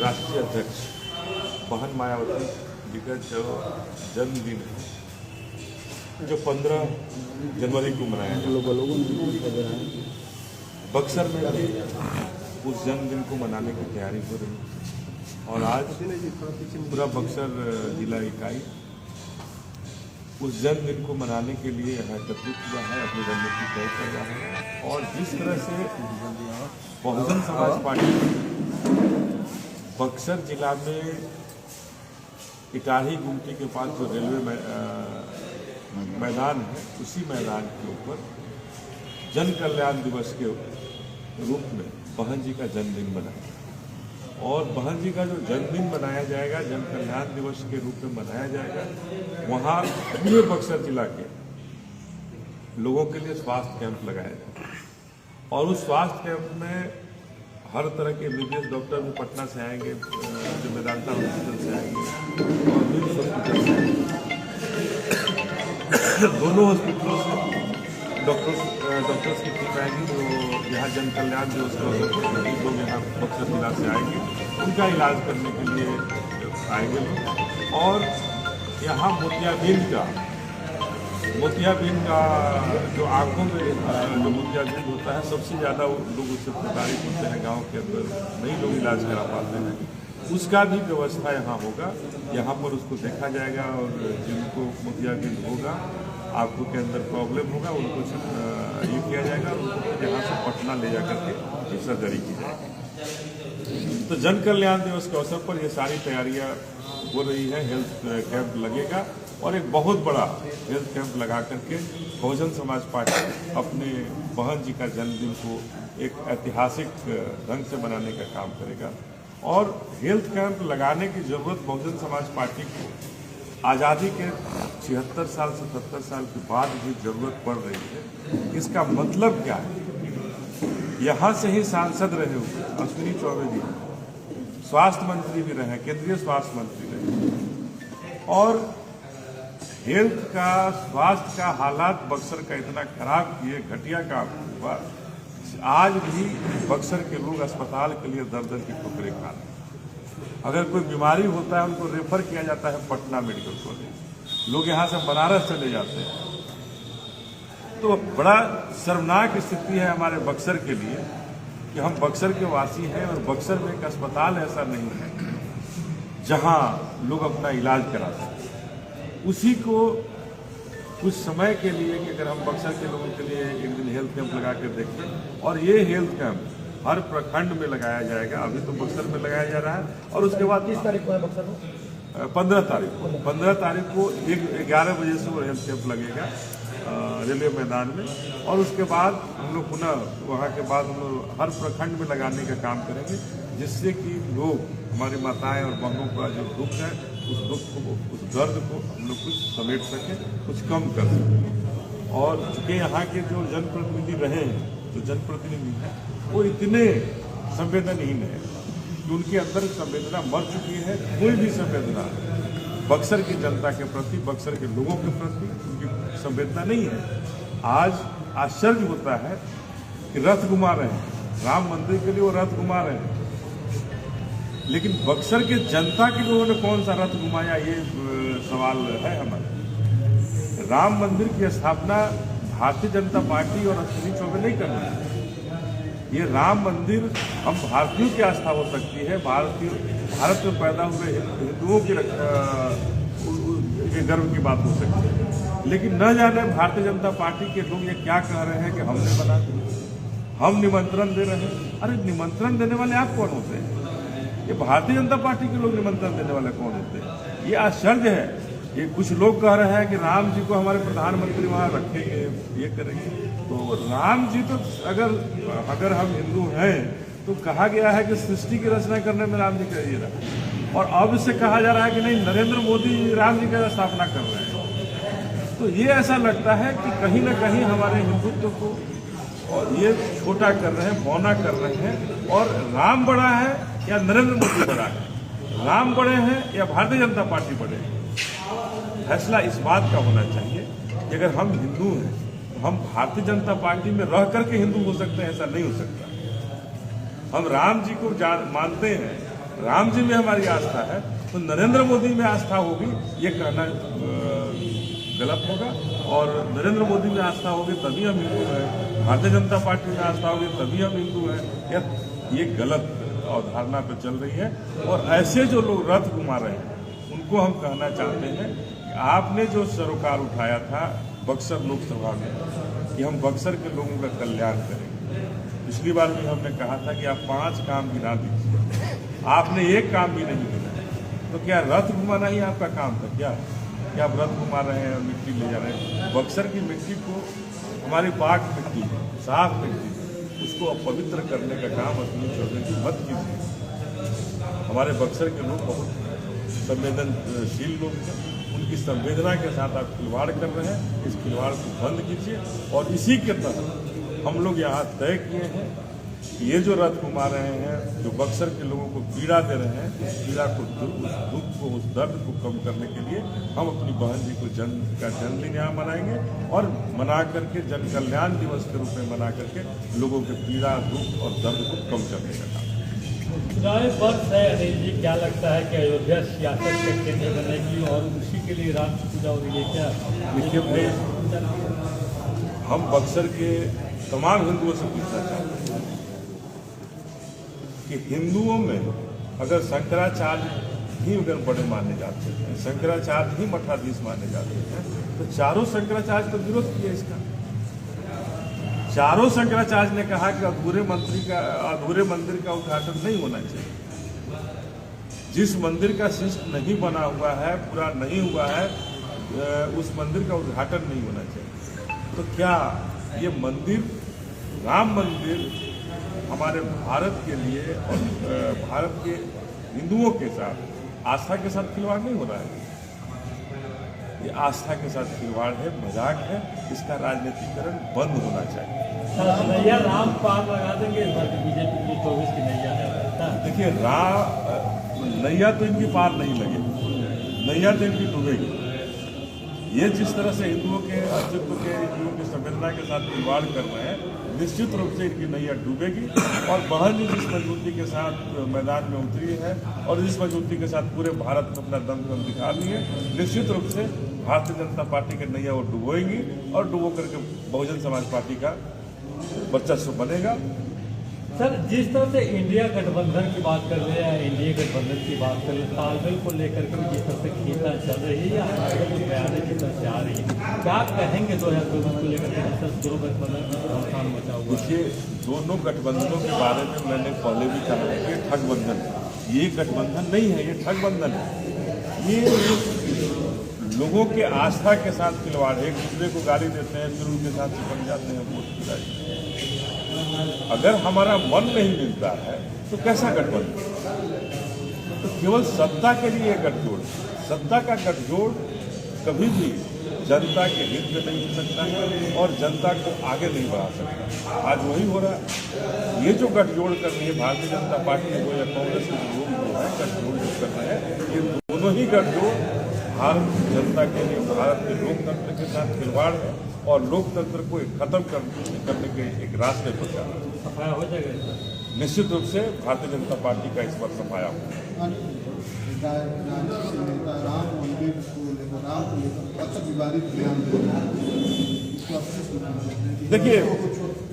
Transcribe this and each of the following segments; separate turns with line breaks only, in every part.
राष्ट्रीय अध्यक्ष बहन मायावती जी का जो जन्मदिन है, जो 15 जनवरी को मनाया जाता है, बक्सर में भी उस जन्मदिन को मनाने की तैयारी हो रही है। और आज पूरा बक्सर जिला इकाई उस जन्मदिन को मनाने के लिए यहाँ एकत्रित हुआ है, अपनी रणनीति तय कर रहा है। और जिस तरह से बहुजन समाज पार्टी बक्सर जिला में इटाही गुमटी के पास जो रेलवे मैदान है, उसी मैदान के ऊपर जन कल्याण दिवस के रूप में बहन जी का जन्मदिन मनाया। और बहन जी का जो जन्मदिन मनाया जाएगा, जन कल्याण दिवस के रूप में मनाया जाएगा, वहाँ पूरे बक्सर जिला के लोगों के लिए स्वास्थ्य कैंप लगाया जाएगा। और उस स्वास्थ्य कैंप में हर तरह के एमबीबीएस डॉक्टर भी पटना से आएंगे, जो मेदांता हॉस्पिटल से आएंगे और मिम्स हॉस्पिटल से आएंगे। दोनों हॉस्पिटलों से डॉक्टर्स की टीम आएगी जो यहाँ जन कल्याण दिवस के अवसर पर लोग यहाँ बक्सर जिला से आएंगे, उनका इलाज करने के लिए आएंगे लोग। और यहाँ मोतियाबिंद का जो आँखों में जो मोतियाबिंद होता है, सबसे ज़्यादा लोग उससे प्रताड़ित होते हैं, गांव के अंदर नहीं लोग इलाज करा पाते हैं, उसका भी व्यवस्था यहाँ होगा। यहाँ पर उसको देखा जाएगा और जिनको मोतियाबिंद होगा, आँखों के अंदर प्रॉब्लम होगा, उनको ये किया जाएगा और उनको यहाँ से पटना ले जा करके सर्जरी की जाएगी। तो जन कल्याण दिवस के अवसर पर ये सारी तैयारियाँ हो रही है। हेल्थ कैंप लगेगा और एक बहुत बड़ा हेल्थ कैंप लगा करके बहुजन समाज पार्टी अपने बहन जी का जन्मदिन को एक ऐतिहासिक ढंग से मनाने का काम करेगा। और हेल्थ कैंप लगाने की जरूरत बहुजन समाज पार्टी को आज़ादी के 76 साल 77 साल के बाद भी जरूरत पड़ रही है। इसका मतलब क्या है? यहाँ से ही सांसद रहे हुए अश्विनी चौबे जी स्वास्थ्य मंत्री भी रहे, केंद्रीय स्वास्थ्य मंत्री रहे, और हेल्थ का, स्वास्थ्य का हालात बक्सर का इतना खराब किए, घटिया काम हुआ, आज भी बक्सर के लोग अस्पताल के लिए दर दर की ठोकरें खा रहे हैं। अगर कोई बीमारी होता है उनको रेफर किया जाता है पटना मेडिकल कॉलेज, लोग यहाँ से बनारस चले जाते हैं। तो बड़ा शर्मनाक स्थिति है हमारे बक्सर के लिए कि हम बक्सर के वासी हैं और बक्सर में एक अस्पताल ऐसा नहीं है जहाँ लोग अपना इलाज कराते हैं। उसी को कुछ समय के लिए कि अगर हम बक्सर के लोगों के लिए एक दिन हेल्थ कैंप लगा कर देखें, और ये हेल्थ कैंप हर प्रखंड में लगाया जाएगा। अभी तो बक्सर में लगाया जा रहा है और उसके बाद
30 तारीख को है बक्सर में,
15 तारीख को 11 बजे से वो हेल्थ कैंप लगेगा रेलवे मैदान में। और उसके बाद हम लोग पुनः वहाँ के बाद हम लोग हर प्रखंड में लगाने का काम करेंगे, जिससे कि लोग, हमारी माताएं और बहनों का जो दुख है, उस दुख को, उस दर्द को हम लोग कुछ समेट सकें, कुछ कम कर सकें। और चूँकि यहाँ के जो जनप्रतिनिधि रहे हैं, जो जनप्रतिनिधि हैं, वो इतने संवेदनहीन है कि उनके अंदर संवेदना मर चुकी है। कोई भी संवेदना बक्सर की जनता के प्रति, बक्सर के लोगों के प्रति उनकी संवेदना नहीं है। आज आश्चर्य होता है कि रथ घुमा रहे हैं, राम मंदिर के लिए वो रथ घुमा रहे हैं, लेकिन बक्सर के जनता के लोगों ने कौन सा रथ घुमाया, ये सवाल है हमारा। राम मंदिर की स्थापना भारतीय जनता पार्टी और अश्विनी चौबे नहीं कर रहे हैं। ये राम मंदिर हम भारतीयों की आस्था हो सकती है, भारत में पैदा हुए हिंदुओं के गर्व की बात हो सकती है, लेकिन न जाने भारतीय जनता पार्टी के लोग ये क्या कह रहे हैं कि हमने बना दिया, हम निमंत्रण दे रहे हैं। अरे निमंत्रण देने वाले आप कौन होते हैं? ये भारतीय जनता पार्टी के लोग निमंत्रण देने वाले कौन होते हैं? ये आश्चर्य है। ये कुछ लोग कह रहे हैं कि राम जी को हमारे प्रधानमंत्री वहाँ रखेंगे, ये करेंगे। तो राम जी तो अगर हम हिंदू हैं तो कहा गया है कि सृष्टि की रचना करने में राम जी का ये रहा, और अब इससे कहा जा रहा है कि नहीं, नरेंद्र मोदी राम जी का स्थापना कर रहे हैं। तो ये ऐसा लगता है कि कहीं ना कहीं हमारे हिंदुत्व को और ये छोटा कर रहे हैं, बौना कर रहे हैं। और राम बड़ा है या नरेंद्र मोदी बड़ा है, राम बड़े हैं या भारतीय जनता पार्टी बड़े हैं? फैसला इस बात का होना चाहिए कि अगर हम हिंदू हैं तो हम भारतीय जनता पार्टी में रह करके हिंदू हो सकते हैं, ऐसा नहीं हो सकता। हम राम जी को मानते हैं, राम जी में हमारी आस्था है तो नरेंद्र मोदी में आस्था होगी, ये कहना गलत होगा। और नरेंद्र मोदी में आस्था होगी तभी हम हिंदू हैं, भारतीय जनता पार्टी में आस्था होगी तभी हम हिंदू हैं, ये गलत अवधारणा पर चल रही है। और ऐसे जो लोग रथ घुमा रहे हैं उनको हम कहना चाहते हैं कि आपने जो सरोकार उठाया था बक्सर लोकसभा में कि हम बक्सर के लोगों का कल्याण करेंगे, पिछली बार भी हमने कहा था कि आप 5 काम गिना दीजिए, आपने एक काम भी नहीं गिना। तो क्या रथ घुमाना ही आपका काम था क्या आप रथ घुमा रहे हैं और मिट्टी ले जा रहे हैं? बक्सर की मिट्टी को, हमारी पाक मिट्टी, साफ मिट्टी, उसको अपवित्र करने का काम अपनी चौधरी की मत कीजिए। हमारे बक्सर के लोग बहुत संवेदनशील लोग हैं, उनकी संवेदना के साथ आप खिलवाड़ कर रहे हैं, इस खिलवाड़ को बंद कीजिए। और इसी के तहत हम लोग यहाँ तय किए हैं कि ये जो रथ घुमा रहे हैं, जो बक्सर के लोगों को पीड़ा दे रहे हैं, उस पीड़ा को, उस दुख को, उस दर्द को कम करने के लिए हम अपनी बहन जी को जन्मदिन यहाँ मनाएंगे और मना करके जन कल्याण दिवस के रूप में मना करके लोगों के पीड़ा, दुख और दर्द को कम करने का काम।
चुनावी वर्ष है अनिल जी, क्या लगता है कि अयोध्या सियासत के केंद्र बनेगी और उसी के लिए राम की पूजा हो रही है क्या?
देखिए भाई, हम बक्सर के तमाम हिंदुओं से पूछना चाहते हैं कि हिंदुओं में अगर शंकराचार्य ही अगर बड़े माने जाते हैं, शंकराचार्य ही मठाधीश माने जाते हैं, तो चारों शंकराचार्य तो विरोध किए इसका। चारों शंकराचार्य ने कहा कि अधूरे मंदिर का उद्घाटन नहीं होना चाहिए। जिस मंदिर का शिष्ट नहीं बना हुआ है, पूरा नहीं हुआ है, उस मंदिर का उद्घाटन नहीं होना चाहिए। तो क्या ये मंदिर, राम मंदिर, हमारे भारत के लिए और भारत के हिंदुओं के साथ आस्था के साथ खिलवाड़ नहीं हो रहा है? ये आस्था के साथ खिलवाड़ है, मजाक है, इसका राजनीतिकरण बंद होना चाहिए।
नैया राम पार लगा देंगे इस बार बीजेपी की 24 की नैया है।
देखिए, नैया तो इनकी पार नहीं लगेगी, नैया तो इनकी डूबेगी। ये जिस तरह से हिंदुओं के अस्तित्व के, हिंदुओं की संवेदना के साथ खिलवाड़ कर रहे हैं, निश्चित रूप से इनकी नैया डूबेगी। और बहन जी जिस मजबूती के साथ मैदान में उतरी है और जिस मजबूती के साथ पूरे भारत में अपना दम दिखा रही है, निश्चित रूप से भारतीय जनता पार्टी की नैया वो डुबोएंगी और डुबो करके बहुजन समाज पार्टी का वर्चस्व बनेगा।
सर, जिस तरह से इंडिया गठबंधन की बात कर रहे हैं, एनडीए गठबंधन की बात कर रहे हैं, तालमेल को लेकर के जिस तरह से खींचा चल रही है या हमारे कुछ बयान जिस तरह से आ रही है, क्या कहेंगे 2024 को लेकर के जिस तरह दोनों गठबंधन का नुकसान बचा हुआ?
देखिए, दोनों गठबंधनों के बारे में मैंने पहले भी कहा है कि ठगबंधन, ये गठबंधन नहीं है, ये ठगबंधन है। ये लोगों के आस्था के साथ खिलवाड़ है, एक दूसरे को गाली देते हैं, फिर उनके साथ चिपक जाते हैं वोट गिराई। अगर हमारा मन नहीं मिलता है तो कैसा गठबंधन? तो केवल सत्ता के लिए गठजोड़, सत्ता का गठजोड़ कभी भी जनता के हित में नहीं हो सकता है और जनता को आगे नहीं बढ़ा सकता। आज वही हो रहा है। ये जो गठजोड़ कर रही है भारतीय जनता पार्टी हो या कांग्रेस के लोग जो है गठजोड़ जो कर रहे हैं, ये दोनों ही गठजोड़ भारत की जनता के लिए, भारत के लोकतंत्र के साथ खिलवाड़ है और लोकतंत्र को खत्म करने के एक रास्ते पर जा रहा है।
सफाया हो जाएगा
निश्चित रूप से भारतीय जनता पार्टी का इस पर सफाया होगा।
राम मंदिर को लेकर, राम को लेकर विवादित बयान
देखिए,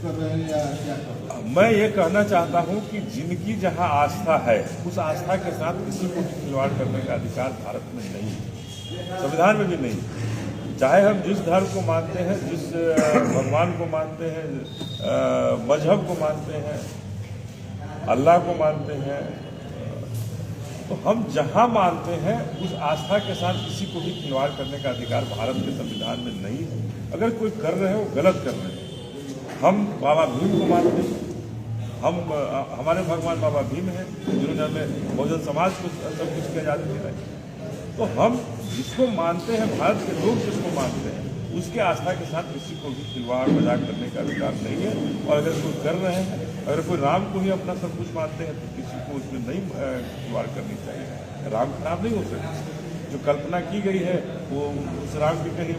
कर रहे हैं या क्या कर रहे हैं?
मैं ये कहना चाहता हूँ कि जिनकी जहाँ आस्था है, उस आस्था के साथ किसी को भी खिलवाड़ करने का अधिकार भारत में नहीं है, संविधान में भी नहीं। चाहे हम जिस धर्म को मानते हैं, जिस भगवान को मानते हैं, मजहब को मानते हैं, अल्लाह को मानते हैं, तो हम जहाँ मानते हैं उस आस्था के साथ किसी को भी खिलवाड़ करने का अधिकार भारत के संविधान में नहीं है। अगर कोई कर रहे हैं वो गलत कर रहे हैं। हम बाबा भीम को मानते हैं, हमारे भगवान बाबा भीम हैं जिन्होंने हमें बहुजन समाज को सब कुछ की आज़ादी दिलाई। तो हम जिसको मानते हैं, भारत के लोग जिसको मानते हैं, उसके आस्था के साथ किसी को भी खिलवाड़ मजाक करने का अधिकार नहीं है। और अगर कोई कर रहे हैं, अगर कोई राम को ही अपना सब कुछ मानते हैं, तो किसी को उसमें नहीं खिलवाड़ करनी चाहिए। राम खराब नहीं हो सकता। जो कल्पना की गई है वो उस राम की कहीं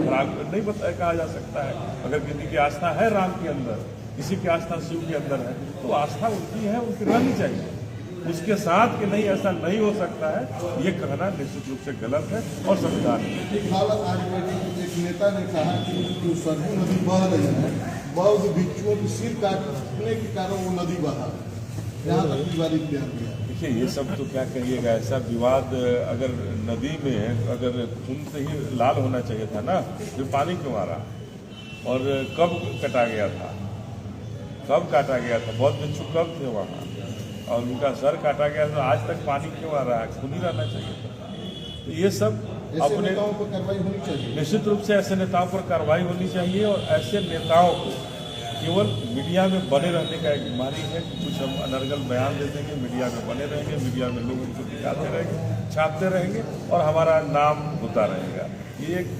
खराब नहीं कहा जा सकता है। अगर किसी की आस्था है राम के अंदर, किसी की आस्था शिव के अंदर है, तो आस्था उनकी है, उनकी रहनी चाहिए। उसके साथ कि नहीं ऐसा नहीं हो सकता है, ये कहना निश्चित रूप से गलत है और संविधान है।
फिलहाल आज एक नेता ने कहा कि जो सरयू नदी बह रही है बौद्ध भिक्षुओं की सिर काटने के कारण वो नदी बहा, यहाँ तक विवादित बयान दिया।
देखिए ये सब तो क्या कहिएगा, ऐसा विवाद अगर नदी में अगर खून से ही लाल होना चाहिए था ना, फिर पानी क्यों आ रहा और कब कटा गया था, कब काटा गया था, बौद्ध भिक्षु कब थे वहाँ और उनका सर काटा गया तो आज तक पानी क्यों आ रहा है, खून ही रहना चाहिए था। तो ये सब
ऐसे नेताओं पर कार्रवाई होनी चाहिए,
निश्चित रूप से ऐसे नेताओं पर कार्रवाई होनी चाहिए और ऐसे नेताओं को केवल मीडिया में बने रहने का एक बीमारी है कि कुछ हम अनर्गल बयान दे देंगे, मीडिया में बने रहेंगे, मीडिया में लोग उनको दिखाते रहेंगे, छापते रहेंगे और हमारा नाम होता रहेगा। ये एक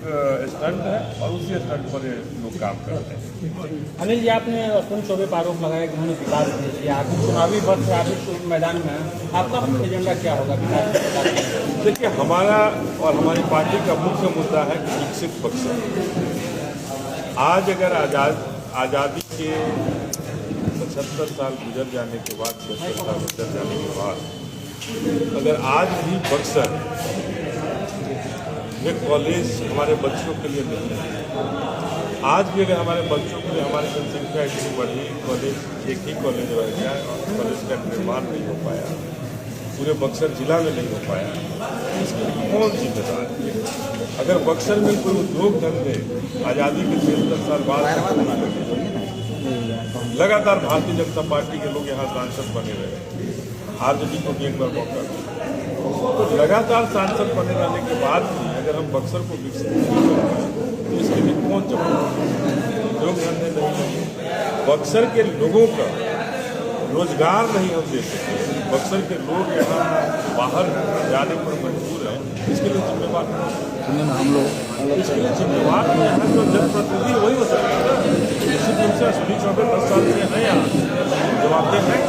स्टंट है और उसी स्टंट पर ये लोग काम करते हैं।
अनिल जी, आपने अश्विनी चौबे पर आरोप लगाया कि उन्होंने विकास नहीं किया, आपकी चुनावी वर्ष आप मैदान में हैं, आपका एजेंडा क्या होगा विकास?
देखिए हमारा और हमारी पार्टी का मुख्य मुद्दा है कि विकसित बक्सर। आज अगर आज़ादी के 75 साल गुजर जाने के बाद, 76 साल गुजर जाने के बाद अगर आज भी बक्सर में कॉलेज हमारे बच्चों के लिए नहीं है, आज भी अगर हमारे बच्चों के लिए हमारी जनसंख्या इतनी बढ़ी, कॉलेज एक ही कॉलेज रह गया और कॉलेज का निर्माण नहीं हो पाया, पूरे बक्सर जिला में नहीं हो पाया, इसके लिए कौन जिम्मेदार है? अगर बक्सर में कोई उद्योग धंधे आज़ादी के 76 साल बाद लगातार भारतीय जनता पार्टी के लोग यहाँ सांसद बने रहे, आरजेडी को भी एक बार मौका तो लगातार सांसद बने रहने के बाद भी अगर हम बक्सर को विकसित नहीं करेंगे तो इसके लिए कौन जवाब? उद्योग धंधे नहीं, बक्सर के लोगों का रोजगार नहीं हम दे सकते, बक्सर के लोग यहाँ बाहर जाने पर मजबूर हैं, इसके लिए जिम्मेवार हम लोग, इसके लिए जिम्मेवार यहाँ तो जनप्रतिनिधि वही हो सकता है ना। निश्चित रूप से अश्विनी चौबे 10 साल से हैं यहाँ, जवाबदेह हैं,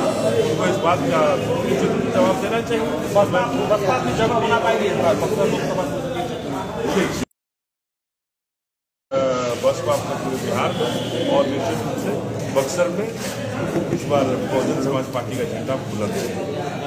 उनको इस बात का उचित जवाब देना चाहिए। बसपा अपने पूरे बिहार में और निश्चित रूप से बक्सर में इस बार बहुजन समाज पार्टी का झंडा बुलंद है।